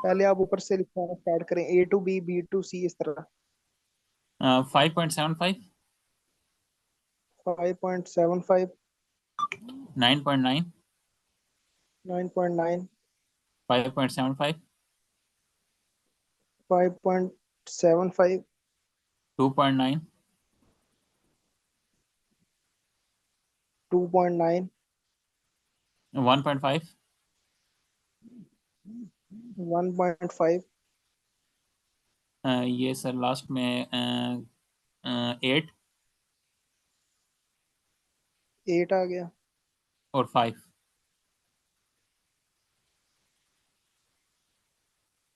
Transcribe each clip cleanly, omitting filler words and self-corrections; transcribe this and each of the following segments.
पहले आप ऊपर से लिखना स्टार्ट करें, ए टू बी, बी टू सी, इस तरह। 5.75, 5.75, 9.9, 9.9, 5.75, 5.75, 2.9, 2.9, 1.5, 1.5, ये सर लास्ट में 8 8 आ गया। और 5।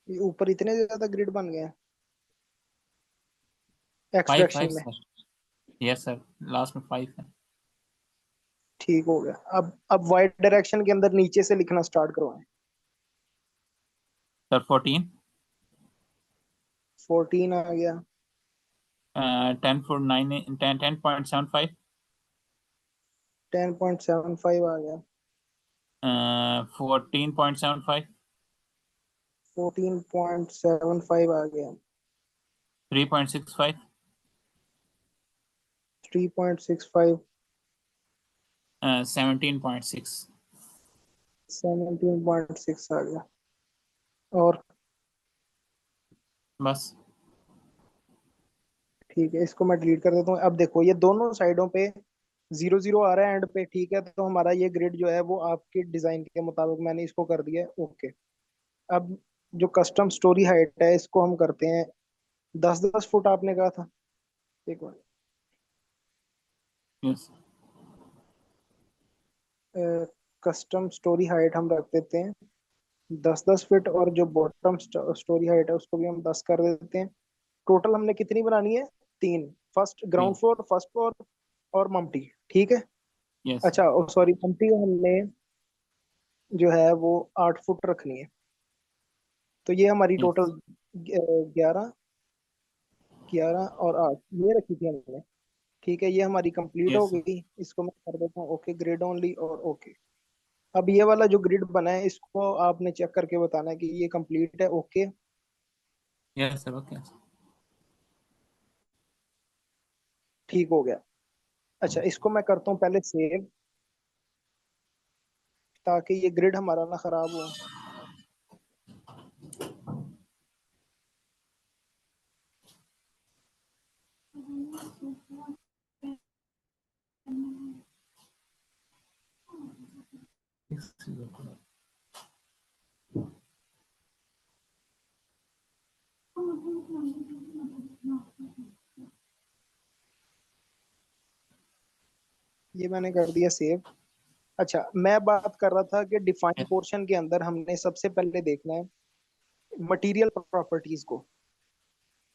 ये ऊपर इतने ज्यादा ग्रिड बन गए हैं 5 5 एक्सट्रैक्शन में। सर। यस सर, लास्ट में 5 है। ठीक हो गया। अब वाइट डायरेक्शन के अंदर नीचे से लिखना स्टार्ट करवाएं। सर 14, 14 आ गया। 10 for 9, 10.75, 10.75 आ गया। 14.75, 14.75 आ गया। 3.65, 3.65, 17.6। 17.6 आ गया। और बस। ठीक है, इसको मैं डिलीट कर देता हूँ। अब देखो ये दोनों साइडों पे 0 0 आ रहा है एंड पे, ठीक है। तो हमारा ये ग्रिड जो है वो आपके डिजाइन के मुताबिक मैंने इसको कर दिया है, ओके। अब जो कस्टम स्टोरी हाइट है इसको हम करते हैं 10-10 फुट, आपने कहा था। एक yes. Minute, custom story height हम रख देते हैं 10-10 फीट, और जो बॉटम स्टोरी हाइट है उसको भी हम 10 कर देते हैं। टोटल हमने कितनी बनानी है? 3। First ground 3। Floor, first floor और मम्टी, ठीक है। Yes sir. अच्छा, सॉरी, मम्टी को हमने जो है वो 8 फुट रखनी है। तो ये हमारी यस। टोटल 11, 11 और 8 ये रखी थी हमने। ठीक है, ये हमारी कंप्लीट यस हो सर। गई। इसको मैं कर देता हूँ ओके, ग्रिड ओनली और ओके। अब ये वाला जो ग्रिड बना है इसको आपने चेक करके बताना है कि ये कंप्लीट है, ओके। Yes sir. ओके। ठीक हो गया। अच्छा, इसको मैं करता हूँ पहले सेव, ताकि ये ग्रिड हमारा ना खराब हो। ये मैंने कर दिया सेव। अच्छा, मैं बात कर रहा था कि डिफाइन पोर्शन के अंदर हमने सबसे पहले देखना है मटेरियल प्रॉपर्टीज को।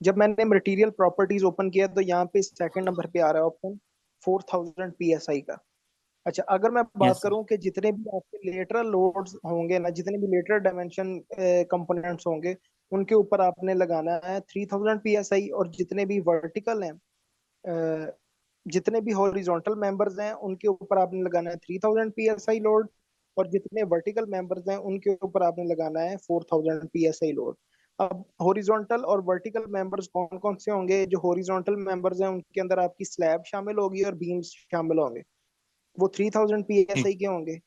जब मैंने मटेरियल प्रॉपर्टीज ओपन किया तो यहाँ पे सेकंड नंबर पे आ रहा है ऑप्शन 4000 PSI का। अच्छा, अगर मैं बात यस सर। करूं कि जितने भी आपके लेटरल लोड्स होंगे ना, जितने भी लेटरल डायमेंशन कंपोनेंट्स होंगे, उनके ऊपर आपने लगाना है 3000 PSI। और जितने भी वर्टिकल हैं, अ, जितने भी हॉरिजॉन्टल मेंबर्स हैं, उनके ऊपर आपने लगाना है 3000 PSI लोड। और जितने वर्टिकल मेंबर्स हैं उनके ऊपर आपने लगाना है 4000 PSI लोड। अब हॉरिजॉन्टल और वर्टिकल मेंबर्स कौन कौन से होंगे? जो हॉरिजॉन्टल मेंबर्स हैं उनके अंदर आपकी स्लैब शामिल होगी और बीम्स शामिल होंगे, वो 3000 PSI ठीक। के होंगे।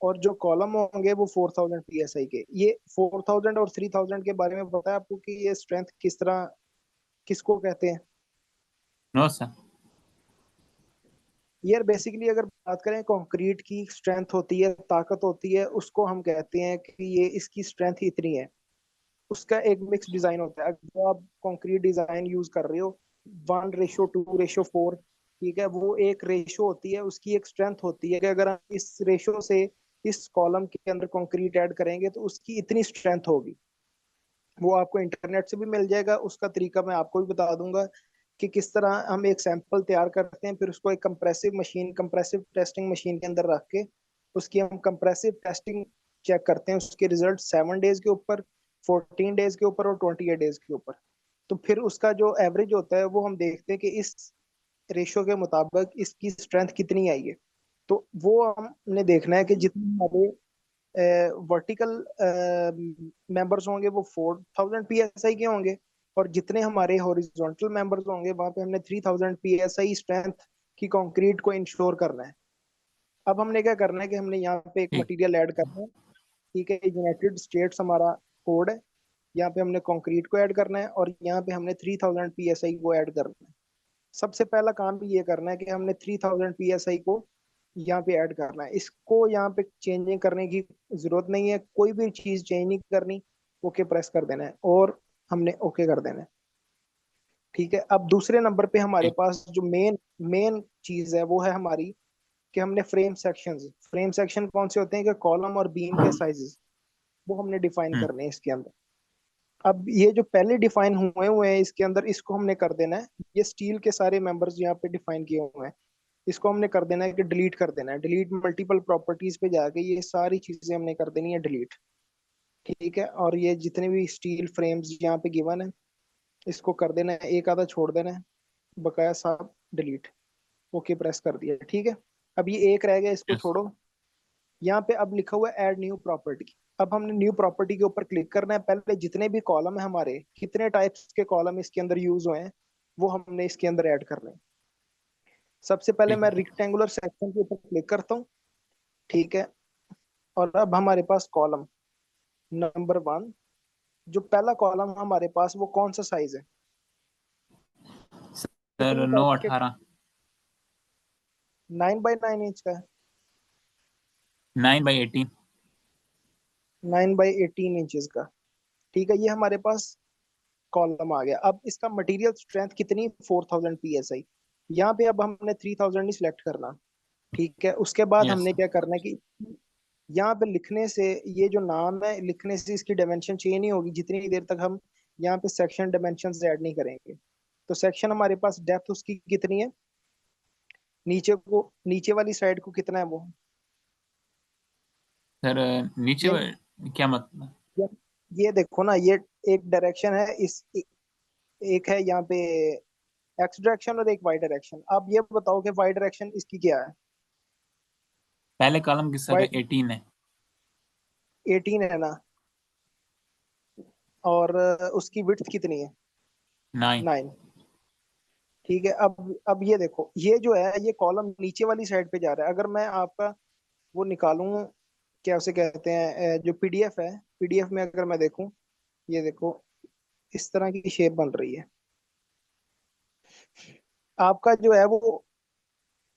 और जो कॉलम होंगे वो 4000 PSI के। ये 4000 और 3000 के बारे में पता है आपको कि ये स्ट्रेंथ किस तरह, किसको कहते हैं? No sir. यार बेसिकली अगर बात करें कंक्रीट की स्ट्रेंथ होती है, ताकत होती है, उसको हम कहते हैं कि ये इसकी स्ट्रेंथ इतनी है। उसका एक मिक्स डिजाइन होता है। अगर आप कंक्रीट डिजाइन यूज कर रहे हो 1:2:4, ठीक है, वो एक रेशो होती है, उसकी एक स्ट्रेंथ होती है कि अगर हम इस रेशो से इस कॉलम के अंदर कंक्रीट ऐड करेंगे तो उसकी इतनी स्ट्रेंथ होगी। वो आपको इंटरनेट से भी मिल जाएगा, उसका तरीका मैं आपको भी बता दूंगा कि किस तरह हम एक सैंपल तैयार करते हैं, फिर उसको एक compressive machine, compressive testing machine के अंदर रख के उसकी हम कंप्रेसिव टेस्टिंग चेक करते हैं। उसके रिजल्ट 7 डेज के ऊपर, 14 डेज के ऊपर और 28 डेज के ऊपर। तो फिर उसका जो एवरेज होता है वो हम देखते हैं कि इस रेशो के मुताबिक इसकी स्ट्रेंथ कितनी आई है। तो वो हमने देखना है कि जितनी हमारे वर्टिकल मेंबर्स होंगे वो 4000 psi के होंगे, और जितने हमारे हॉरिजॉन्टल मेंबर्स होंगे वहां पे हमने 3000 psi स्ट्रेंथ की कंक्रीट को इंश्योर करना है। अब हमने क्या करना है कि हमने यहाँ पे एक ठीक। मटेरियल ऐड करना है। ठीक है, यूनाइटेड स्टेट्स हमारा कोड है। यहाँ पे हमने कंक्रीट को ऐड करना है और यहाँ पे हमने 3000 psi को ऐड करना है। सबसे पहला काम भी ये करना है कि हमने 3000 psi को यहाँ पे ऐड करना है। इसको यहाँ पे चेंजिंग करने की जरूरत नहीं है, कोई भी चीज चेंज नहीं करनी। ओके प्रेस कर देना है और हमने ओके कर देना है। ठीक है, अब दूसरे नंबर पे हमारे ठीक। पास जो मेन मेन चीज है वो है हमारी कि हमने फ्रेम सेक्शन कौन से होते हैं कि कॉलम और बीम के साइजेस, वो हमने डिफाइन हम्म। करने हैं इसके अंदर। अब ये जो पहले डिफाइन हुए हुए हैं इसके अंदर, इसको हमने कर देना है। ये स्टील के सारे मेंबर्स यहाँ पे डिफाइन किए हुए हैं, इसको हमने कर देना है कि डिलीट कर देना है। डिलीट मल्टीपल प्रॉपर्टीज पे जाके ये सारी चीजें हमने कर देनी है डिलीट। ठीक है, और ये जितने भी स्टील फ्रेम्स यहाँ पे गिवन है इसको कर देना है, एक आधा छोड़ देना है, बकाया सब डिलीट। ओके प्रेस कर दिया। ठीक है, अब ये एक रह गया, इसको यस। छोड़ो। यहाँ पे अब लिखा हुआ है ऐड न्यू प्रॉपर्टी। अब हमने न्यू प्रॉपर्टी के ऊपर क्लिक करना है। पहले जितने भी कॉलम है हमारे, कितने टाइप्स के कॉलम इसके अंदर यूज हुए हैं वो हमने इसके अंदर ऐड करने हैं। सबसे पहले ठीक मैं है। रिक्टेंगुलर सेक्शन के ऊपर क्लिक करता हूँ। ठीक है, और अब हमारे पास कॉलम नंबर 1, जो पहला कॉलम हमारे पास वो कौन सा साइज है, सर कितने 9 टाइप्स के? 18। 9x9 इंच का है। 9/18। 9x18 इंचेस का। ठीक है, ये हमारे पास कॉलम आ गया। अब इसका मटेरियल स्ट्रेंथ कितनी? 4000 psi। यहाँ पे अब हमने 3000 ही सिलेक्ट करना। ठीक है, उसके बाद यस। हमने क्या करना है कि यहाँ पे लिखने से, ये जो नाम है लिखने से इसकी डायमेंशन चेंज नहीं होगी जितनी देर तक हम यहाँ पे सेक्शन डायमेंशन ऐड नहीं करेंगे। तो सेक्शन हमारे पास डेप्थ उसकी कितनी है, नीचे वाली साइड को कितना है वो, सर नीचे ये क्या मतलब? ये, ये देखो ना, ये एक डायरेक्शन है, एक है यहाँ पे एक्स डायरेक्शन और एक वाई डायरेक्शन। आप ये बताओ कि वाई डायरेक्शन इसकी क्या है? पहले कॉलम की सर वाई 18 है। 18 है ना, और उसकी विड्थ कितनी है? 9। 9। ठीक है, अब ये देखो, ये जो है ये कॉलम नीचे वाली साइड पे जा रहा है। अगर मैं आपका वो निकालूं, क्या उसे कहते हैं, जो पीडीएफ है, पीडीएफ में अगर मैं देखूं, ये देखो इस तरह की शेप बन रही है। आपका जो है वो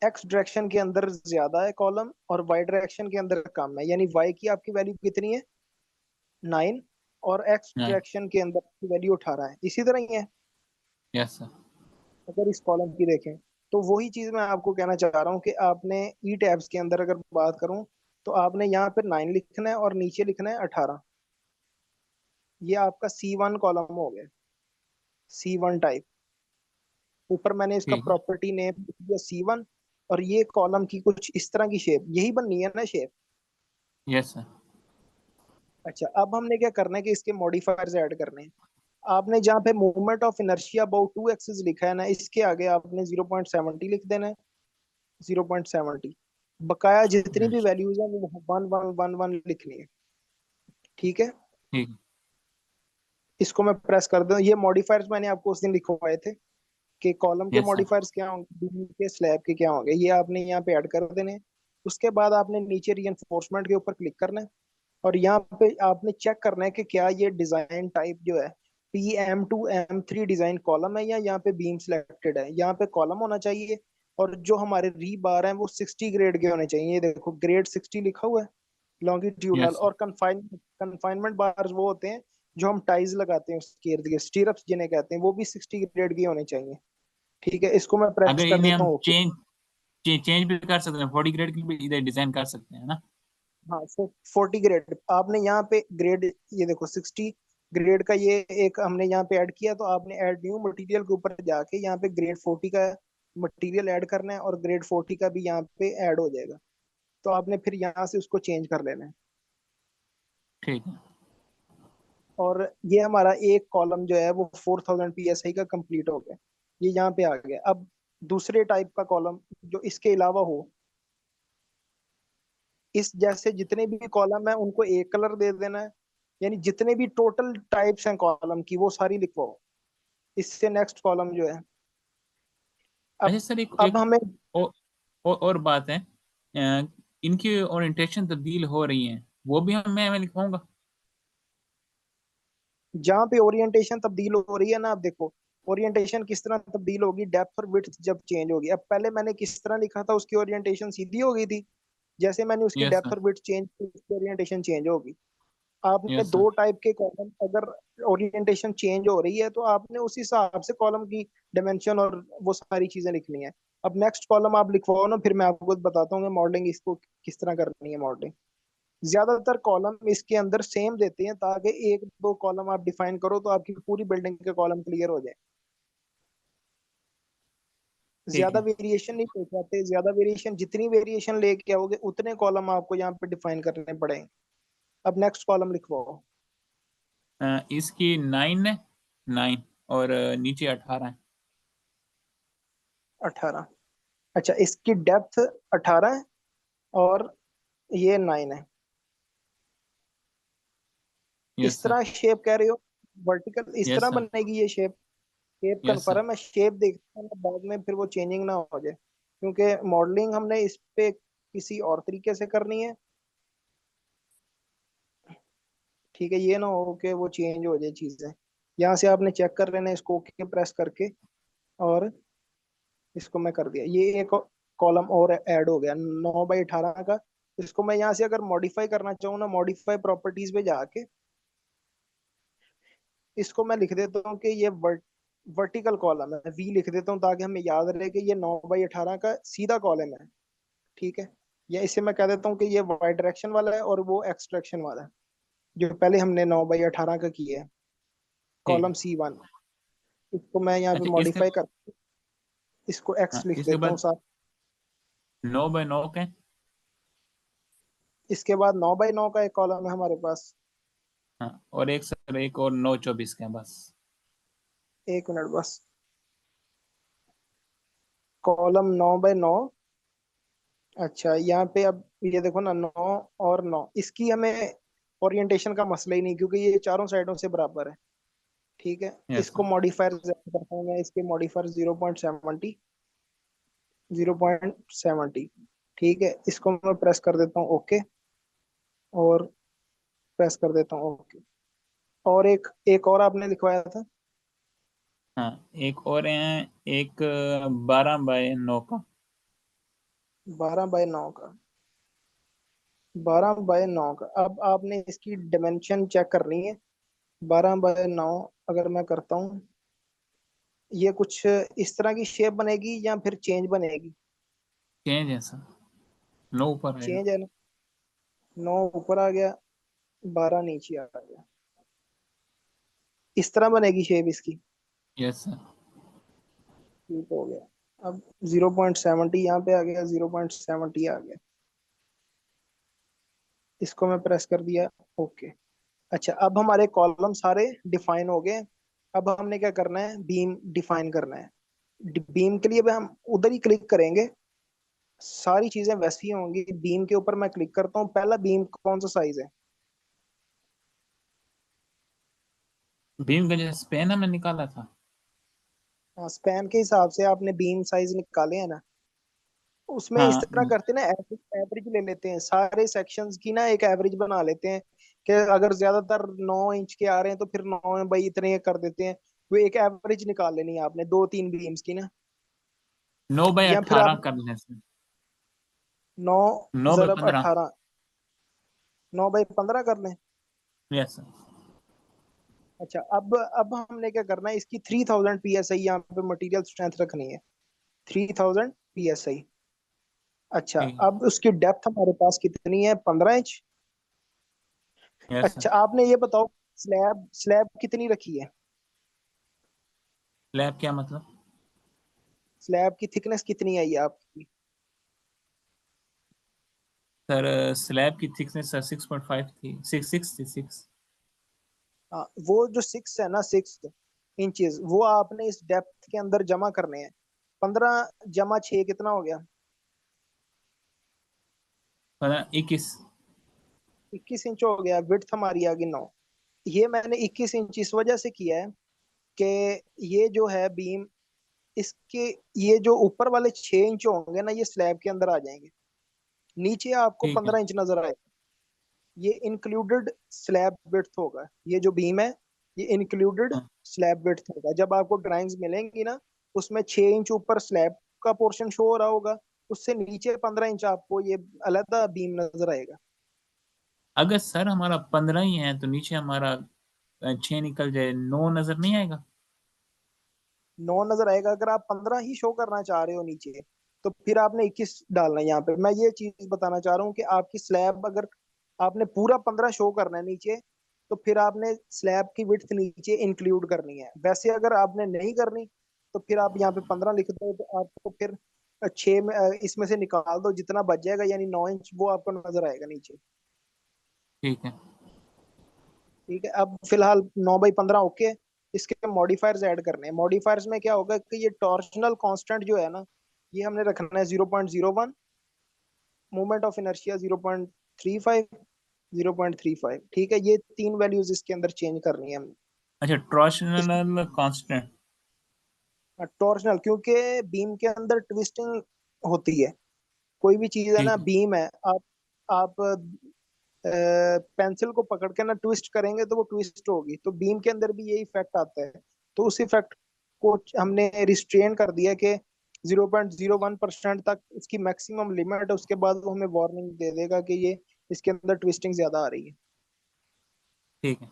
एक्स डायरेक्शन के अंदर ज्यादा है कॉलम और वाई डायरेक्शन के अंदर कम है, यानी वाई की आपकी वैल्यू कितनी है? 9, और एक्स 9। डायरेक्शन के अंदर की वैल्यू 18 है। इसी तरह ही है यस सर। अगर इस कॉलम की देखें। तो वही चीज मैं आपको कहना चाह रहा हूँ कि आपने ई टैब्स के अंदर अगर बात करूं तो आपने यहाँ पे 9 लिखना है और नीचे लिखना है 18। ये आपका C1 कॉलम हो गया, C1 टाइप। ऊपर मैंने इसका ठीक है। प्रॉपर्टी नेम दिया C1, और ये कॉलम की कुछ इस तरह की शेप यही बननी है ना शेप। Yes sir. अच्छा, अब हमने क्या करना है कि इसके मॉडिफायर्स ऐड करने हैं। आपने जहाँ पे movement of inertia about 2 axis लिखा है ना, इसके आगे आपने 0.70 लिख देना है। 0.70, बकाया जितनी भी वैल्यूज है वो 1111 लिखनी है। ठीक है, ठीक। इसको मैं प्रेस कर दूं। ये मॉडिफायर्स मैंने आपको उस दिन लिखवाए थे कि कॉलम के यस सर। मॉडिफायर्स क्या होंगे, बीम के स्लैब के क्या होंगे, ये आपने यहाँ पे ऐड कर देने हैं। उसके बाद आपने नीचे रीइंफोर्समेंट के ऊपर क्लिक करना है, और यहाँ पे आपने चेक करना है कि क्या ये डिजाइन टाइप जो है PM2M3 डिजाइन कॉलम है या यहाँ पे बीम सिलेक्टेड है। यहाँ पे कॉलम होना चाहिए, और जो हमारे री बार हैं वो 60 ग्रेड के होने चाहिए। ये देखो ग्रेड 60 लिखा हुआ है लॉन्गिट्यूडनल। Yes sir. और कन्फाइनमेंट बार्स वो होते हैं जो हम टाइज लगाते हैं उसके इर्द गिर्द, स्टीरअप्स जिन्हें कहते हैं, वो भी 60 ग्रेड के होने चाहिए। ठीक है, इसको मैं प्रेस अगर कर इन्हें देता हम हूँ ओके। चेंज भी कर सकते हैं, 40 ग्रेड की भी इधर डिजाइन कर सकते हैं ना? हाँ, 40 ग्रेड आपने यहाँ पे ग्रेड, ये देखो 60 ग्रेड का ये एक हमने यहाँ पे ऐड किया। तो आपने ऐड न्यू मटेरियल के ऊपर जाके यहाँ पे ग्रेड 40 का मटेरियल ऐड करना है, और ग्रेड 40 का भी यहाँ पे ऐड हो जाएगा। तो आपने फिर यहाँ से उसको चेंज कर लेना है। ठीक है। और ये हमारा एक कॉलम जो है वो 4000 psi का कंप्लीट हो गया। ये यहाँ पे आ गया। अब दूसरे टाइप का कॉलम जो इसके अलावा हो, इस जैसे जितने भी कॉलम है उनको एक कलर दे देना है, यानी जितने भी टोटल टाइप्स हैं कॉलम की वो सारी लिखवाओ। इससे नेक्स्ट कॉलम जो है, अच्छा अब सर, एक अब एक हमें और बात है, इनकी ओरिएंटेशन तब्दील हो रही है, वो भी मैं लिखवाऊंगा। जहाँ पे ओरिएंटेशन तब्दील हो रही है ना, आप देखो ओरिएंटेशन किस तरह तब्दील होगी, डेप्थ और विड्थ जब चेंज होगी। अब पहले मैंने किस तरह लिखा था, उसकी ओरिएंटेशन सीधी हो गई थी। जैसे मैंने उसकी यस डेप्थ सर। और विड्थ चेंज की, उसकी ओरिएंटेशन चेंज होगी। आपने यस सर। दो टाइप के कॉलम, अगर ओरिएंटेशन चेंज हो रही है तो आपने उस हिसाब से कॉलम की डायमेंशन और वो सारी चीजें लिखनी है। अब नेक्स्ट कॉलम आप लिखवाओ ना, फिर मैं आपको बताता हूँ मॉडलिंग इसको किस तरह करनी है मॉडलिंग। ज्यादातर कॉलम इसके अंदर सेम देते हैं ताकि एक दो कॉलम आप डिफाइन करो तो आपकी पूरी बिल्डिंग के कॉलम क्लियर हो जाए। ठीक ज्यादा है। वेरिएशन नहीं ले जाते, ज्यादा वेरिएशन जितनी वेरिएशन लेके आओगे उतने कॉलम आपको यहाँ पे डिफाइन करने पड़ेंगे। अब नेक्स्ट कॉलम लिखवाओ। इसकी 9 है, 9, और नीचे 18 है। 18। अच्छा, इसकी डेप्थ 18 है और ये 9 है। यस इस सर। तरह शेप कह रहे हो, वर्टिकल इस यस तरह सर। बनेगी ये shape. Shape yes sir. Confirm है, शेप देखते हैं बाद में, फिर वो चेंजिंग ना हो जाए, क्योंकि मॉडलिंग हमने इस पे किसी और तरीके से करनी है। ठीक है, ये ना हो कि वो चेंज हो जाए चीजें। यहाँ से आपने चेक कर लेना इसको, ओके प्रेस करके, और इसको मैं कर दिया। ये एक कॉलम और ऐड हो गया 9/18 का। इसको मैं यहाँ से अगर मॉडिफाई करना चाहूँ ना, मॉडिफाई प्रॉपर्टीज पे जाके इसको मैं लिख देता हूँ कि ये वर्टिकल कॉलम है, वी लिख देता हूँ ताकि हमें याद रहे कि ये 9/18 का सीधा कॉलम है। ठीक है, या इसे मैं कह देता हूँ कि ये वाई डायरेक्शन वाला है और वो एक्स डायरेक्शन वाला है, जो पहले हमने 9/18 का किया है, ठीक कॉलम है। C1। इसको मैं यहाँ पे अच्छा इसके मॉडिफाई कर, इसको एक्स हाँ, लिख इसके देता हूँ बाद साथ। 9 बाय 9 का। इसके बाद 9/9 का एक कॉलम है हमारे पास। हाँ, और एक सर, एक और 9 24 का बस। एक मिनट बस, कॉलम 9/9। अच्छा, यहाँ पे अब ये देखो ना, 9 और 9, इसकी हमें ओरिएंटेशन का मसला ही नहीं, क्योंकि ये चारों साइडों से बराबर है। ठीक है, यस इसको सर। मॉडिफायर करता हूँ मैं, इसके मॉडिफायर 0.70, 0.70। ठीक है, इसको मैं प्रेस कर देता हूँ ओके, और प्रेस कर देता हूँ ओके। और एक एक और आपने लिखवाया था। हाँ, एक और है, एक 12 बाय 9 का। 12/9 का, 12/9 का। अब आपने इसकी डायमेंशन चेक करनी है। 12/9 अगर मैं करता हूँ, ये कुछ इस तरह की शेप बनेगी या फिर चेंज बनेगी? चेंज है सर, 9 ऊपर आएगा। चेंज है ना, 9 ऊपर आ गया, 12 नीचे आ गया, इस तरह बनेगी शेप इसकी। Yes sir. ठीक हो गया। अब 0.70 यहाँ पे आ गया, 0.70 आ गया, इसको मैं प्रेस कर दिया ओके। अच्छा, अब हमारे कॉलम सारे डिफाइन हो गए। अब हमने क्या करना है, बीम डिफाइन करना है। बीम के लिए भी हम उधर ही क्लिक करेंगे, सारी चीजें वैसी ही होंगी। बीम के ऊपर मैं क्लिक करता हूँ, पहला बीम कौन सा साइज है? बीम का जो स्पेन हमने निकाला था। हाँ, स्पैन के हिसाब से आपने बीम साइज निकाले हैं ना। उसमें इस हाँ। तरह करते हैं ना, एवरेज ले लेते हैं सारे सेक्शंस की ना, एक एवरेज बना लेते हैं कि अगर ज्यादातर 9 इंच के आ रहे हैं तो फिर 9 इतने कर देते हैं। वो एक एवरेज निकाल लेनी है आपने, दो तीन बीम्स की ना। 9 बाय या फिर 18 आप कर लें सर। 9 9 बाय ज़रब 15 18, 9/15 कर लें। Yes sir. अच्छा, अब हमने क्या करना है, इसकी 3000 PSI यहाँ पे मटेरियल स्ट्रेंथ रखनी है, 3000 PSI। अच्छा, ठीक है। अब उसकी डेप्थ हमारे पास कितनी है, 15 इंच। Yes sir. अच्छा, आपने ये बताओ, स्लैब स्लैब कितनी रखी है? स्लैब क्या मतलब? स्लैब की थिकनेस कितनी आई है आपकी? सर स्लैब की थिकनेस सर 6.5 थी, 6 थी, 6। हाँ, वो जो 6 है ना, 6 इंचेस, वो आपने इस डेप्थ के अंदर जमा करने हैं। 15 × 6 कितना हो गया? 21। 21 इंच हो गया, विड्थ हमारी आ गई 9। ये मैंने 21 इंच इस वजह से किया है कि ये जो है बीम, इसके ये जो ऊपर वाले 6 इंच होंगे ना, ये स्लैब के अंदर आ जाएंगे। नीचे आपको ठीक है। 15 इंच नजर आएगा, ये इंक्लूडेड स्लैब विड्थ होगा। ये जो बीम है ये इंक्लूडेड हाँ। स्लैब विड्थ होगा। जब आपको ड्राइंग्स मिलेंगी ना, उसमें 6 इंच ऊपर स्लैब का पोर्शन शो हो रहा होगा, उससे नीचे 15 इंच आपको ये अलग बीम नजर आएगा। अगर सर हमारा 15 ही है तो नीचे हमारा 6 निकल जाए, 9 नजर नहीं आएगा? 9 नजर आएगा। अगर आप 15 ही शो करना चाह रहे हो नीचे, तो फिर आपने 21 डालना है यहाँ पे। मैं ये चीज बताना चाह रहा हूँ कि आपकी स्लैब, अगर आपने पूरा 15 शो करना है नीचे, तो फिर आपने स्लैब की विड्थ नीचे इंक्लूड करनी है। वैसे अगर आपने नहीं करनी, तो फिर आप यहाँ पे 15 लिख दो, तो आपको फिर 6 में इसमें से निकाल दो, जितना बच जाएगा यानी 9 इंच, वो आपको नजर आएगा नीचे। ठीक है। ठीक है, अब फिलहाल 9 बाई 15 ओके। इसके मॉडिफायर्स ऐड करने हैं। मॉडिफायर्स में क्या होगा कि ये टॉर्शनल कांस्टेंट जो है ना, ये हमने रखना है 0.01, मोमेंट ऑफ इनर्शिया 0.35, 0.35। ठीक है, ये तीन वैल्यूज इसके अंदर चेंज करनी है हमने। अच्छा, इस टॉर्शनल कांस्टेंट। टॉर्शनल, क्योंकि बीम के अंदर ट्विस्टिंग होती है। कोई भी चीज है ना, ठीक है। बीम है, आप पेंसिल को पकड़ के ना ट्विस्ट करेंगे तो वो ट्विस्ट होगी, तो बीम के अंदर भी यही इफेक्ट आता है। तो उस इफेक्ट को हमने रिस्ट्रेन कर दिया कि 0.01% तक इसकी मैक्सिमम लिमिट है। उसके बाद वो हमें वार्निंग दे देगा कि ये इसके अंदर ट्विस्टिंग ज्यादा आ रही है। ठीक है।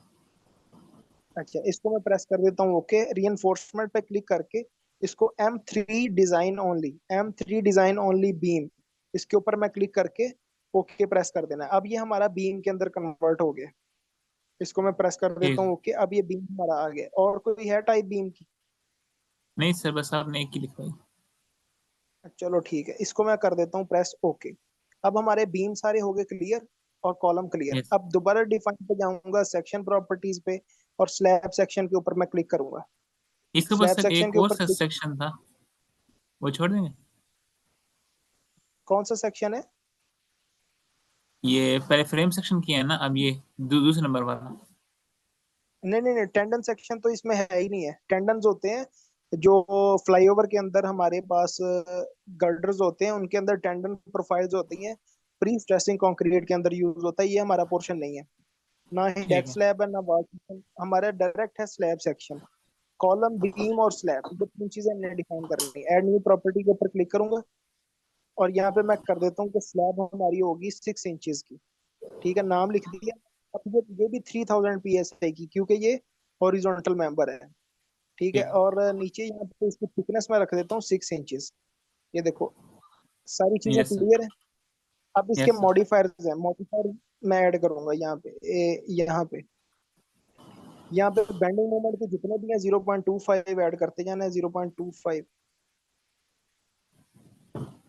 अच्छा, इसको मैं प्रेस कर देता हूँ ओके। रीइंफोर्समेंट पे क्लिक करके इसको M3 डिजाइन ओनली बीम, इसके ऊपर मैं क्लिक करके ओके प्रेस कर देना है। अब ये हमारा बीम के अंदर कन्वर्ट हो गया। इसको मैं प्रेस कर ठीक देता है। हूँ ओके। अब ये बीम हमारा आ गया। और कोई है टाइप बीम की? नहीं सर, बस आपने एक ही लिखवाई। चलो ठीक है, इसको मैं कर देता हूँ प्रेस ओके। अब हमारे बीम सारे हो गए क्लियर और कॉलम क्लियर। यस। अब दोबारा डिफाइन पे जाऊंगा, सेक्शन प्रॉपर्टीज पे, और स्लैब सेक्शन के ऊपर मैं क्लिक करूंगा। इसके पास स्लैब सर सेक्शन एक के और ऊपर क्लिक। सेक्शन था, वो छोड़ देंगे? कौन सा सेक्शन है? ये पहले फ्रेम सेक्शन किया है ना, अब ये दूसरे नंबर वाला। नहीं नहीं नहीं, टेंडन सेक्शन तो इसमें है ही नहीं है। टेंडन्स होते हैं जो फ्लाईओवर के अंदर हमारे पास गर्डर्स होते हैं, उनके अंदर टेंडन प्रोफाइल्स होती हैं। प्री स्ट्रेसिंग कंक्रीट के अंदर यूज होता है, ये हमारा पोर्शन नहीं है। ना ही ठीक डेक है। स्लैब है ना वॉल सेक्शन, हमारा डायरेक्ट है स्लैब सेक्शन। कॉलम, बीम और स्लैब, ये तीन चीजें हमने डिफाइन करनी है। ऐड न्यू प्रॉपर्टी के ऊपर क्लिक करूंगा, और यहाँ पे मैं कर देता हूँ कि स्लैब हमारी होगी 6 इंचेस की। ठीक है, नाम लिख दिया। अब ये भी 3000 PSI की, क्योंकि ये हॉरिजॉन्टल मेंबर है। ठीक है, ठीक है। और नीचे यहाँ पे इसकी थिकनेस में रख देता हूँ 6 इंचेस। ये देखो, सारी चीजें यस सर। क्लियर है। अब इसके यस सर। मॉडिफायर्स हैं। मॉडिफायर मैं ऐड करूंगा यहाँ पे, यहाँ पे बेंडिंग मोमेंट के जितने भी हैं 0.25 ऐड करते जाना है, 0.25।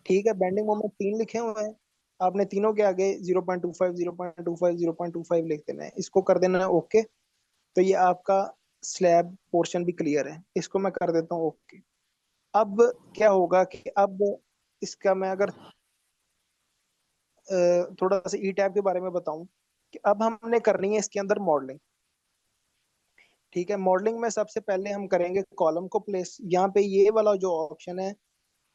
ठीक है, बेंडिंग मोमेंट 3 लिखे हुए हैं, आपने तीनों के आगे 0.25, 0.25, 0.25 लिख देना है। इसको कर देना है ओके। तो ये आपका स्लैब पोर्शन भी क्लियर है। इसको मैं कर देता हूँ ओके। अब क्या होगा कि अब इसका मैं अगर थोड़ा सा ई टैब के बारे में बताऊं, कि अब हमने करनी है इसके अंदर मॉडलिंग। ठीक है, मॉडलिंग में सबसे पहले हम करेंगे कॉलम को प्लेस। यहाँ पे ये वाला जो ऑप्शन है,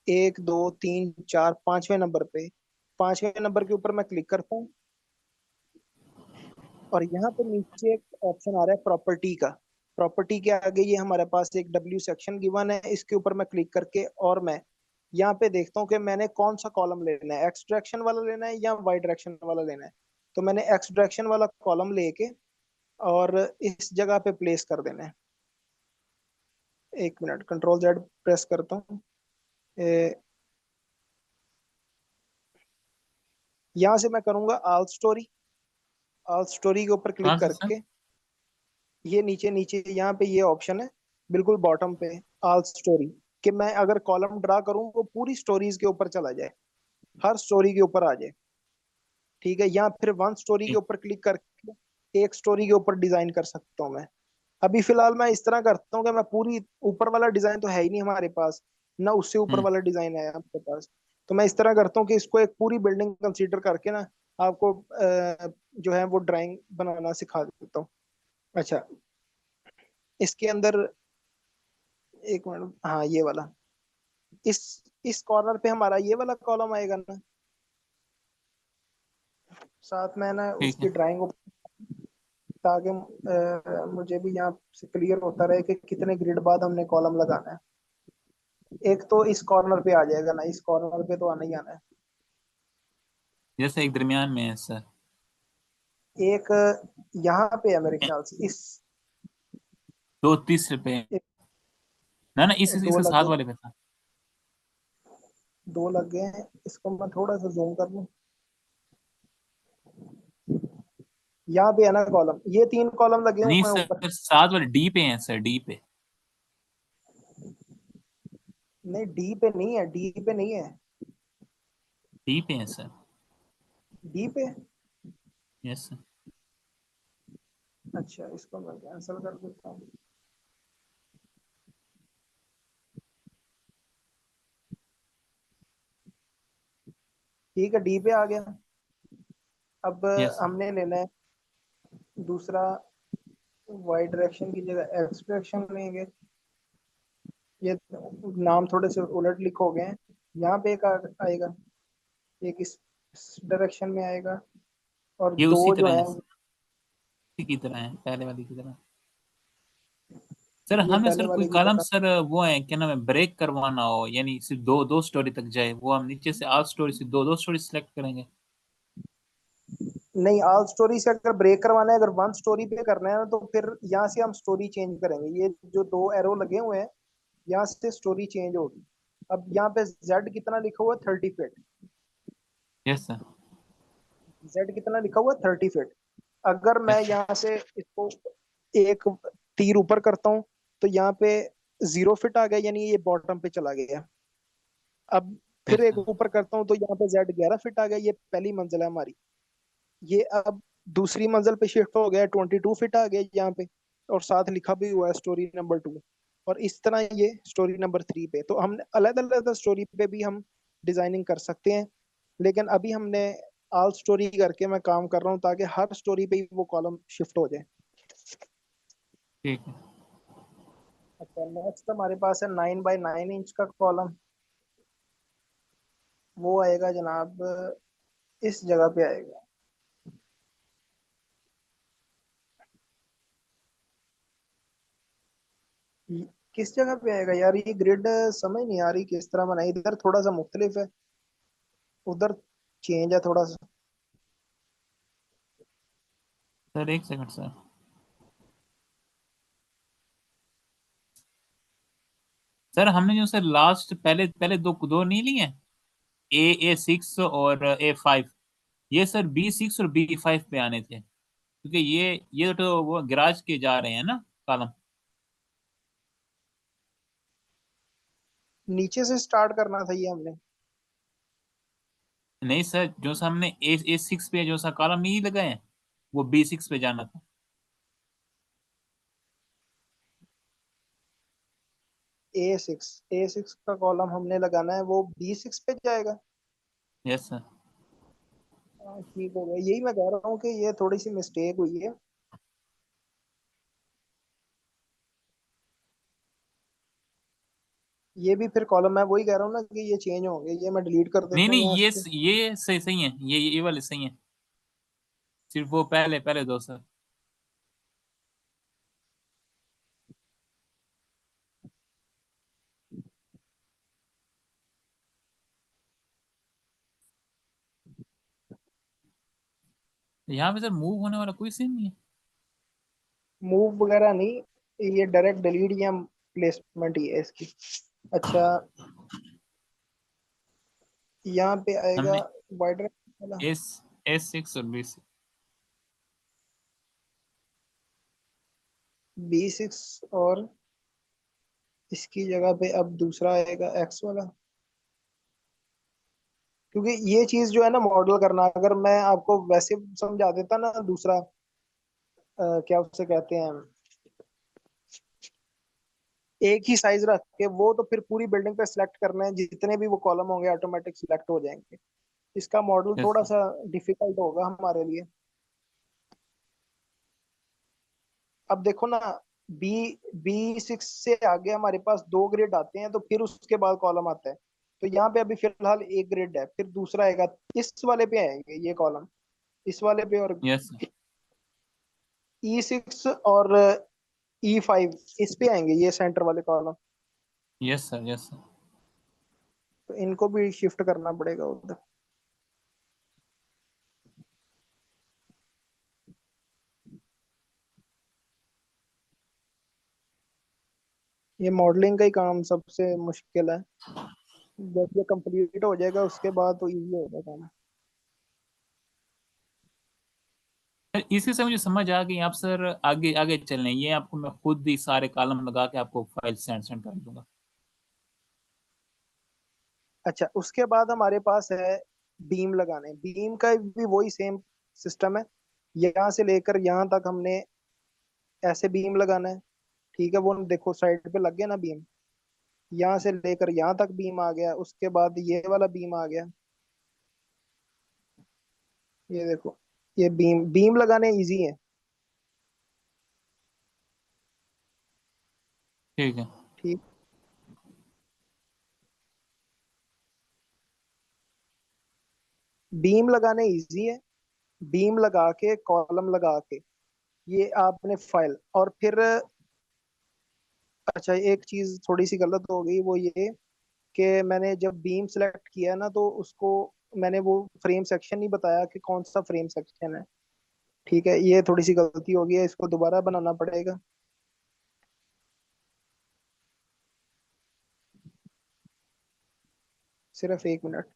1 2 3 4, 5वें नंबर पे, 5वें नंबर के ऊपर मैं क्लिक करता हूँ, और यहाँ पे नीचे एक ऑप्शन आ रहा है प्रॉपर्टी का। प्रॉपर्टी के आगे ये हमारे पास एक डब्ल्यू सेक्शन गिवन है, इसके ऊपर मैं क्लिक करके और मैं यहाँ पे देखता हूँ कि मैंने कौन सा कॉलम लेना है, एक्स डायरेक्शन वाला लेना है या वाई डायरेक्शन वाला लेना है। तो मैंने एक्स डायरेक्शन वाला कॉलम लेके और इस जगह पे प्लेस कर देना है। 1 मिनट, कंट्रोल जेड प्रेस करता हूँ। यहाँ से मैं करूंगा ऑल स्टोरी। ऑल स्टोरी के ऊपर कहाँ क्लिक से सर? करके ये नीचे नीचे यहाँ पे ये ऑप्शन है, बिल्कुल बॉटम पे, ऑल स्टोरी। कि मैं अगर कॉलम ड्रा करूं वो पूरी स्टोरीज के ऊपर चला जाए, हर स्टोरी के ऊपर आ जाए। ठीक है, या फिर वन स्टोरी के ठीक। ऊपर क्लिक करके एक स्टोरी के ऊपर डिजाइन कर सकता हूँ मैं। अभी फिलहाल मैं इस तरह करता हूँ कि मैं पूरी, ऊपर वाला डिजाइन तो है ही नहीं हमारे पास, ना उससे ऊपर हम्म। वाला डिजाइन है आपके पास। तो मैं इस तरह करता हूँ कि इसको एक पूरी बिल्डिंग कंसीडर करके ना आपको जो है वो ड्राइंग बनाना सिखा देता हूँ। अच्छा, इसके अंदर एक मिनट, हाँ ये वाला, इस इस कॉर्नर पे हमारा ये वाला कॉलम आएगा ना, साथ में ना ठीक उसकी है। ड्राइंग, ताकि मुझे भी यहाँ से क्लियर होता रहे कि कितने ग्रिड बाद हमने कॉलम लगाना है। एक तो इस कॉर्नर पे आ जाएगा ना, इस कॉर्नर पे तो आना ही आना है। जैसे एक दरमियान में है सर। एक यहाँ पे है मेरे ख्याल से, इस दो तीसरे पे। एक, ना ना, इस दो इसके लग साथ गए, वाले पे था। दो लग गए हैं। इसको मैं थोड़ा सा जूम कर लूँ, यहाँ पे है ना कॉलम, ये 3 कॉलम लगे नहीं हुए हैं ऊपर। सर, साथ वाले डी पे हैं सर, डी पे। नहीं डी पे नहीं है, डी पे नहीं है, डी पे हैं सर। डी पे। Yes sir. अच्छा, इसको मैं कैंसिल कर देता हूँ। ठीक है, डी पे आ गया। अब यस सर। हमने लेना है दूसरा, वाई डायरेक्शन की जगह एक्स डायरेक्शन लेंगे। ये नाम थोड़े से उलट लिखो गए हैं। यहाँ पे एक आएगा, एक इस डायरेक्शन में आएगा, और ये दो उसी जो तरह है है, उसी की तरह है, पहले वाली की तरह। सर ये हमें पहले सर कोई वाले की कॉलम तरह। सर वो है, क्या नाम है, ब्रेक करवाना हो, यानी सिर्फ दो दो स्टोरी तक जाए, वो हम नीचे से आठ स्टोरी से दो दो स्टोरी सिलेक्ट करेंगे। नहीं, ऑल स्टोरी से अगर ब्रेक करवाना है, अगर वन स्टोरी पे करना है ना, तो फिर यहाँ से हम स्टोरी चेंज करेंगे। ये जो 2 एरो लगे हुए हैं, यहाँ से स्टोरी चेंज होगी। अब यहाँ पे जेड कितना लिखा हुआ है, 30 फीट। Yes sir. जेड कितना लिखा हुआ है, 30 फीट। अगर मैं यस सर। यहाँ से इसको एक तीर ऊपर करता हूँ, तो यहाँ पे 0 फीट आ गया, यानी ये बॉटम पे चला गया। अब फिर यस एक सर। ऊपर करता हूँ, तो यहाँ पे जेड 11 फीट आ गया, ये पहली मंजिल है हमारी। ये अब दूसरी मंजिल पे शिफ्ट हो गया, 22 फीट आ गया यहाँ पे, और साथ लिखा भी हुआ है स्टोरी नंबर 2। और इस तरह ये स्टोरी नंबर 3 पे, तो हम अलग अलग स्टोरी पे भी हम डिजाइनिंग कर सकते हैं। लेकिन अभी हमने ऑल स्टोरी करके मैं काम कर रहा हूँ, ताकि हर स्टोरी पे ही वो कॉलम शिफ्ट हो जाए। ठीक है। अच्छा, नेक्स्ट हमारे पास है 9 बाई 9 इंच का कॉलम। वो आएगा जनाब, इस जगह पे आएगा। किस जगह पे आएगा यार, ये ग्रिड समझ नहीं आ रही किस तरह बनाई। इधर थोड़ा सा मुख्तलिफ है, उधर चेंज है थोड़ा सा। सर एक सेकंड सर। सर हमने जो सर लास्ट पहले पहले दो दो नहीं लिए, A6 और A5, ये सर B6 और B5 पे आने थे, क्योंकि ये तो वो गैराज के जा रहे हैं ना कॉलम। नीचे से स्टार्ट करना था ये हमने। नहीं सर, जो सा हमने A6 पे जो सा कॉलम नहीं लगाए हैं, वो B6 पे जाना था। ए सिक्स का कॉलम हमने लगाना है, वो B6 पे जाएगा। Yes sir. हाँ, ठीक हो गया, यही मैं कह रहा हूँ कि ये थोड़ी सी मिस्टेक हुई है। ये भी फिर कॉलम, मैं वही कह रहा हूँ ना कि ये चेंज होंगे, ये मैं डिलीट कर नहीं देता हूँ नहीं, यहाँ ये से। ये सही सही है, ये वाले सही है। सिर्फ वो पहले पहले दो सर। यहाँ पे सर मूव होने वाला कोई सीन नहीं है। मूव वगैरह नहीं, ये डायरेक्ट डिलीट या प्लेसमेंट ही है इसकी। अच्छा, यहाँ पे आएगा हमने वाइडर वाला, S6 और B6। B6, और इसकी जगह पे अब दूसरा आएगा एक्स वाला। क्योंकि ये चीज जो है ना मॉडल करना, अगर मैं आपको वैसे समझा देता ना दूसरा, क्या उसे कहते हैं, एक ही साइज रख के वो तो फिर पूरी बिल्डिंग पे सिलेक्ट करना है, जितने भी वो कॉलम होंगे ऑटोमेटिक सिलेक्ट हो जाएंगे। इसका मॉडल यस थोड़ा सर। सा डिफिकल्ट होगा हमारे लिए। अब देखो ना, बी B6 से आगे हमारे पास दो ग्रिड आते हैं, तो फिर उसके बाद कॉलम आता है। तो यहाँ पे अभी फिलहाल एक ग्रिड है, फिर दूसरा आएगा, इस वाले पे आएंगे ये कॉलम, इस वाले पे। और यस सर। E6 और E5 इस पे आएंगे ये सेंटर वाले column. Yes sir. Yes sir. तो इनको भी शिफ्ट करना पड़ेगा उधर। ये मॉडलिंग का ही काम सबसे मुश्किल है। जब ये कंप्लीट हो जाएगा उसके बाद तो इजी हो जाएगा काम। सर, इसी से मुझे समझ आ गई। आप सर आगे आगे चल रहे हैं, ये आपको मैं खुद ही सारे कॉलम लगा के आपको फाइल सेंड सेंड कर दूंगा। अच्छा, उसके बाद हमारे पास है बीम लगाने। बीम का भी वही सेम सिस्टम है। यहाँ से लेकर यहाँ तक हमने ऐसे बीम लगाना है। ठीक है, वो देखो साइड पे लग गया ना बीम। यहाँ से लेकर यहाँ तक बीम आ गया, उसके बाद ये वाला बीम आ गया। ये देखो, ये बीम बीम लगाने इजी है। ठीक है। ठीक, बीम लगाने इजी है। बीम लगा के कॉलम लगा के ये आपने फाइल, और फिर अच्छा एक चीज थोड़ी सी गलत हो गई, वो ये कि मैंने जब बीम सेलेक्ट किया ना तो उसको मैंने वो फ्रेम सेक्शन नहीं बताया कि कौन सा फ्रेम सेक्शन है। ठीक है, ये थोड़ी सी गलती हो गई है, इसको दोबारा बनाना पड़ेगा। सिर्फ एक मिनट।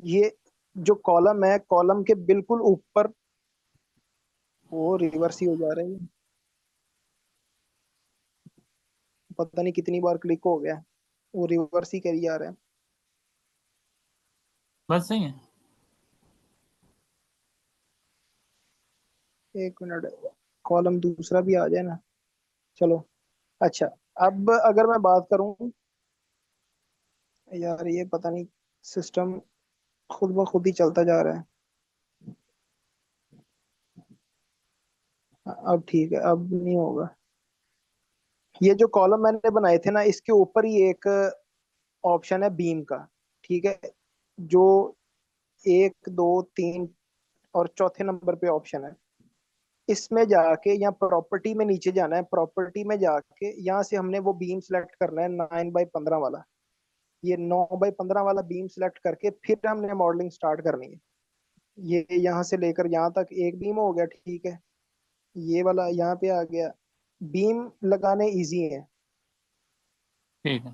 ये जो कॉलम है, कॉलम के बिल्कुल ऊपर, वो रिवर्स ही हो जा रहा है। पता नहीं कितनी बार क्लिक हो गया, वो रिवर्स ही करी जा रहा है। बस सही है। एक मिनट, कॉलम दूसरा भी आ जाए ना। चलो। अच्छा, अब अगर मैं बात करूं, यार ये पता नहीं सिस्टम खुद ब खुद ही चलता जा रहा है। अब ठीक है, अब नहीं होगा। ये जो कॉलम मैंने बनाए थे ना, इसके ऊपर ही एक ऑप्शन है बीम का। ठीक है, जो एक दो तीन और चौथे नंबर पे ऑप्शन है। इसमें जाके यहाँ प्रॉपर्टी में नीचे जाना है। प्रॉपर्टी में जाके यहाँ से हमने वो बीम सेलेक्ट करना है 9x15 वाला। ये 9x15 वाला बीम सेलेक्ट करके फिर हमने मॉडलिंग स्टार्ट करनी है। ये यहाँ से लेकर यहाँ तक एक बीम हो गया। ठीक है, ये वाला यहाँ पे आ गया। बीम लगाने इजी है। ठीक है।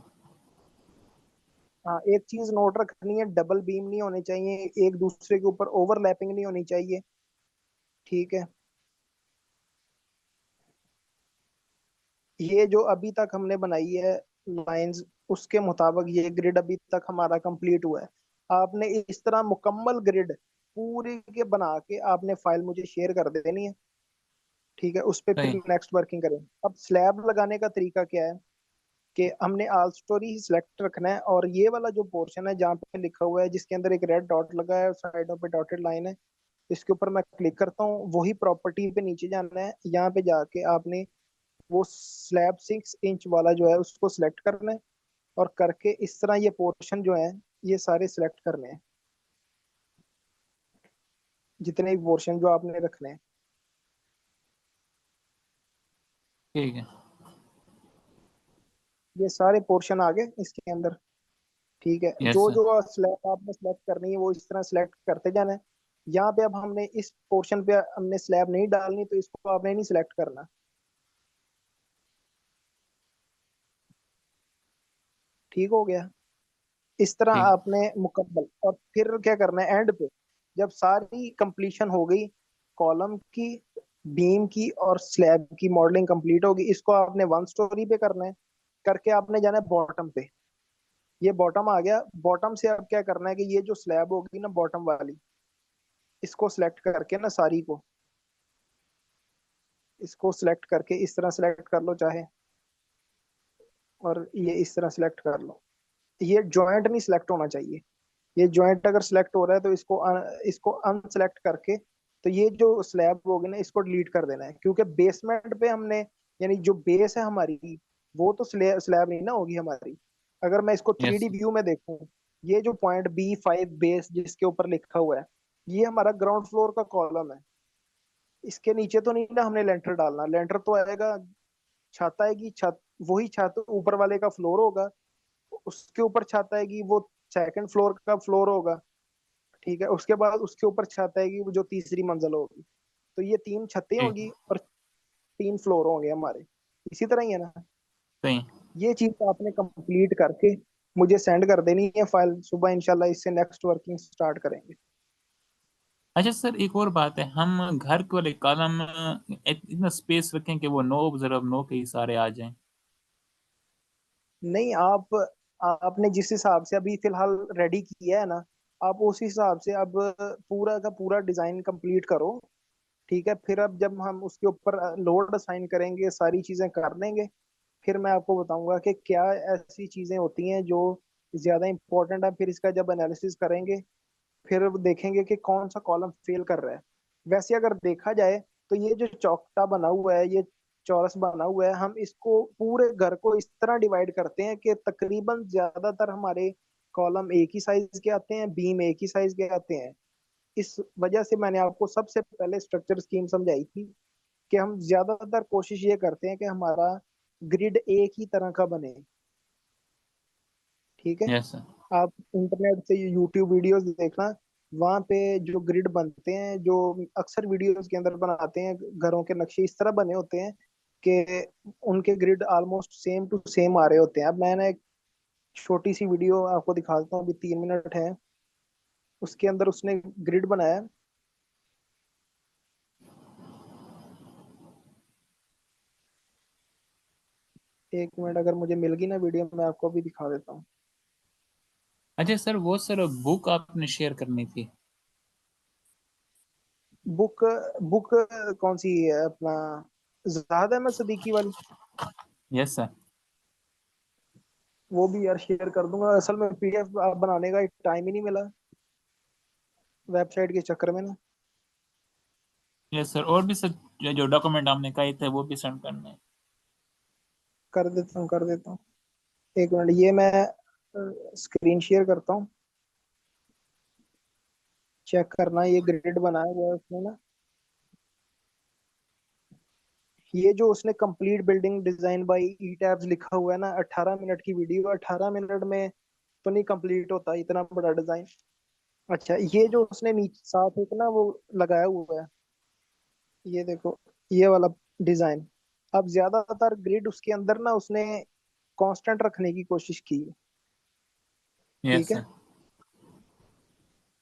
हाँ, एक चीज नोट रखनी है, डबल बीम नहीं होने चाहिए, एक दूसरे के ऊपर ओवरलैपिंग नहीं होनी चाहिए। ठीक है, ये जो अभी तक हमने बनाई है लाइंस, उसके मुताबिक ये ग्रिड अभी तक हमारा कंप्लीट हुआ है। आपने इस तरह मुकम्मल ग्रिड पूरी के बना के आपने फाइल मुझे शेयर कर देनी है। ठीक है, उस पर फिर सही। नेक्स्ट वर्किंग करें। अब स्लैब लगाने का तरीका क्या है कि हमने आल स्टोरी ही सिलेक्ट रखना है, और ये वाला जो पोर्शन है जहाँ पे लिखा हुआ है, जिसके अंदर एक रेड डॉट लगा है और साइडों पे डॉटेड लाइन है, इसके ऊपर मैं क्लिक करता हूँ। वही प्रॉपर्टी पे नीचे जाना है, यहाँ पे जाके आपने वो स्लैब 6 इंच वाला जो है उसको सिलेक्ट करना है। और करके इस तरह ये पोर्शन जो है ये सारे सिलेक्ट करने हैं, जितने भी पोर्शन जो आपने रखने हैं। ठीक है। ये सारे पोर्शन आ गए इसके अंदर। ठीक है, यस जो सर। जो स्लैब आपने सेलेक्ट करनी है वो इस तरह सेलेक्ट करते जाना है। यहाँ पे अब हमने इस पोर्शन पे हमने स्लैब नहीं डालनी, तो इसको आपने नहीं सिलेक्ट करना। ठीक हो गया। इस तरह ठीक। आपने मुकम्मल, और फिर क्या करना है एंड पे, जब सारी कंप्लीशन हो गई, कॉलम की, बीम की और स्लैब की मॉडलिंग कंप्लीट होगी, इसको आपने वन स्टोरी पे करना है। करके आपने जाना है बॉटम पे। ये बॉटम आ गया। बॉटम से अब क्या करना है कि ये जो स्लैब होगी ना बॉटम वाली, इसको सिलेक्ट करके ना सारी को, इसको सिलेक्ट करके इस तरह सिलेक्ट कर लो चाहे, और ये इस तरह सिलेक्ट कर लो। ये जॉइंट नहीं सिलेक्ट होना चाहिए। ये जॉइंट अगर सिलेक्ट हो रहा है तो इसको अनसिलेक्ट करके, तो ये जो स्लैब होगी ना इसको डिलीट कर देना है, क्योंकि बेसमेंट पे हमने, यानी जो बेस है हमारी, वो तो स्लैब नहीं ना होगी हमारी। अगर मैं इसको थ्री यस डी व्यू में देखूं, ये जो पॉइंट B5 बेस जिसके ऊपर लिखा हुआ है, ये हमारा ग्राउंड फ्लोर का कॉलम है। इसके नीचे तो नहीं ना हमने लेंटर डालना, लेंटर तो आएगा, छत आएगी, छत, वही छत ऊपर वाले का फ्लोर होगा, उसके ऊपर छत आएगी, वो सेकंड फ्लोर का फ्लोर होगा। ठीक है, उसके बाद उसके ऊपर छत आएगी, वो जो तीसरी मंजिल होगी। तो ये 3 छतें ठीक होंगी और 3 फ्लोर होंगे हमारे। इसी तरह ही है ना। सही। ये चीज आपने कंप्लीट करके मुझे सेंड कर देनी है फाइल, सुबह इंशाल्लाह इससे नेक्स्ट वर्किंग स्टार्ट करेंगे। अच्छा सर, एक और बात है, हम घर को वाले कॉलम इतना स्पेस रखें कि वो नो ऑब्जर्व नो के ही सारे आ जाएं। नहीं, आपने जिस हिसाब से अभी फिलहाल रेडी किया है ना, आप उस हिसाब से अब पूरा का पूरा डिजाइन कंप्लीट करो। ठीक है, फिर अब जब हम उसके ऊपर लोड असाइन करेंगे, सारी चीजें कर लेंगे, फिर मैं आपको बताऊंगा कि क्या ऐसी चीजें होती हैं जो ज्यादा इंपॉर्टेंट है। फिर इसका जब एनालिसिस करेंगे, फिर देखेंगे कि कौन सा कॉलम फेल कर रहा है। वैसे अगर देखा जाए तो ये जो चौकटा बना हुआ है, ये चौरस बना हुआ है, हम इसको पूरे घर को इस तरह डिवाइड करते हैं कि तकरीबन ज्यादातर हमारे कॉलम एक ही साइज के आते हैं, बीम एक ही साइज के आते हैं। इस वजह से मैंने आपको सबसे पहले स्ट्रक्चर स्कीम समझाई थी कि हम ज्यादातर कोशिश ये करते हैं कि हमारा ग्रिड एक ही तरह का बने। ठीक है, यस सर। आप इंटरनेट से यूट्यूब वीडियोस देखना, वहां पे जो ग्रिड बनते हैं, जो अक्सर वीडियोस के अंदर बनाते हैं, घरों के नक्शे इस तरह बने होते हैं कि उनके grid almost same to same आ रहे होते हैं। अब मैंने एक छोटी सी वीडियो आपको दिखाता हूँ, अभी 3 मिनट है, उसके अंदर उसने ग्रिड बनाया है। एक मिनट, अगर मुझे मिल गई ना वीडियो, मैं आपको अभी दिखा देता हूँ। अच्छा सर, वो सर बुक आपने शेयर करनी थी। बुक बुक कौन सी है अपना, जाहिद अहमद सदीकी वाली? Yes sir. वो भी यार शेयर कर दूंगा, असल में PDF बनाने का टाइम ही नहीं मिला वेबसाइट के चक्कर में ना। यस सर, और भी सर जो डॉक्यूमेंट आपने कहे थे वो भी सेंड करने हैं। कर देता हूँ, कर देता हूँ। एक मिनट, ये मैं स्क्रीन शेयर करता हूँ, चेक करना, ये ग्रिड बनाया हुआ है उसने ना। ये जो उसने complete building design by E tabs लिखा हुआ है ना, 18 मिनट की वीडियो, 18 मिनट में तो नहीं कंप्लीट होता इतना बड़ा डिजाइन। अच्छा, ये जो उसने नीचे साथ एक ना वो लगाया हुआ है, ये देखो, ये वाला डिजाइन। अब ज्यादातर ग्रिड उसके अंदर ना उसने कांस्टेंट रखने की कोशिश की है। यस ठीक है, सर।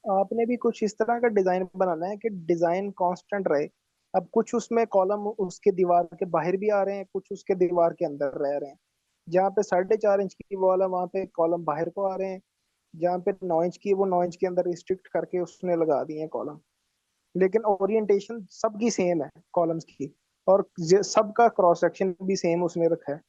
आपने भी कुछ इस तरह का डिजाइन बनाना है कि डिजाइन कांस्टेंट रहे। अब कुछ उसमें कॉलम उसके दीवार के बाहर भी आ रहे हैं, कुछ उसके दीवार के अंदर रह रहे हैं। जहाँ पे 4.5 इंच की वॉल है, वहां पे कॉलम बाहर को आ रहे हैं। जहाँ पे 9 इंच की है, वो 9 इंच के अंदर रिस्ट्रिक्ट करके उसने लगा दिए हैं कॉलम। लेकिन ओरिएंटेशन सबकी सेम है कॉलम्स की, और सबका क्रॉस सेक्शन भी सेम उसने रखा है।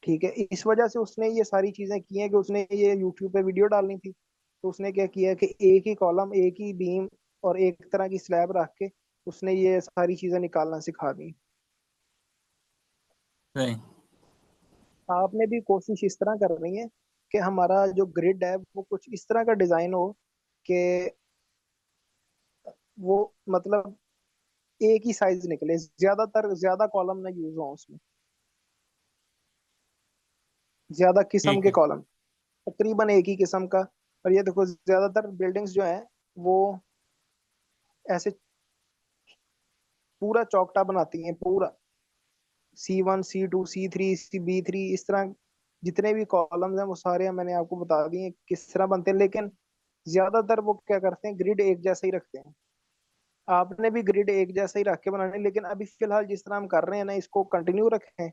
ठीक है, इस वजह से उसने ये सारी चीजें की हैं कि उसने ये यूट्यूब पे वीडियो डालनी थी, तो उसने क्या किया कि एक ही कॉलम, एक ही बीम और एक तरह की स्लैब रख के उसने ये सारी चीजें निकालना सिखा दी। सही। आपने भी कोशिश इस तरह करनी है कि हमारा जो ग्रिड है वो कुछ इस तरह का डिजाइन हो कि वो मतलब एक ही साइज निकले, ज्यादातर ज्यादा कॉलम ना यूज हो उसमें, ज्यादा किस्म ठीक के है। कॉलम, तकरीबन एक ही किस्म का। और ये देखो, ज्यादातर बिल्डिंग्स जो हैं वो ऐसे पूरा चौकटा बनाती हैं, पूरा C1 C2 C3 C B3 इस तरह जितने भी कॉलम्स हैं वो सारे मैंने आपको बता दिए किस तरह बनते हैं। लेकिन ज्यादातर वो क्या करते हैं, ग्रिड एक जैसा ही रखते हैं। आपने भी ग्रिड एक जैसा ही रख के बनाने, लेकिन अभी फिलहाल जिस तरह हम कर रहे हैं ना, इसको कंटिन्यू रखें।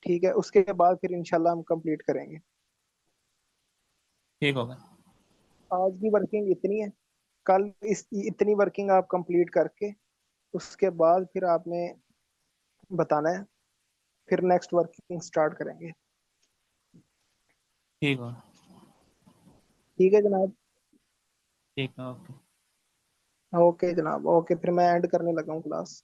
ठीक है, उसके बाद फिर इंशाल्लाह हम कंप्लीट करेंगे। ठीक होगा। आज की वर्किंग इतनी है, कल इस इतनी वर्किंग आप कंप्लीट करके उसके बाद फिर आपने बताना है, फिर नेक्स्ट वर्किंग स्टार्ट करेंगे। ठीक है। ठीक है जनाब। ठीक है, ओके। ओके जनाब, ओके, फिर मैं ऐड करने लगा हूँ क्लास।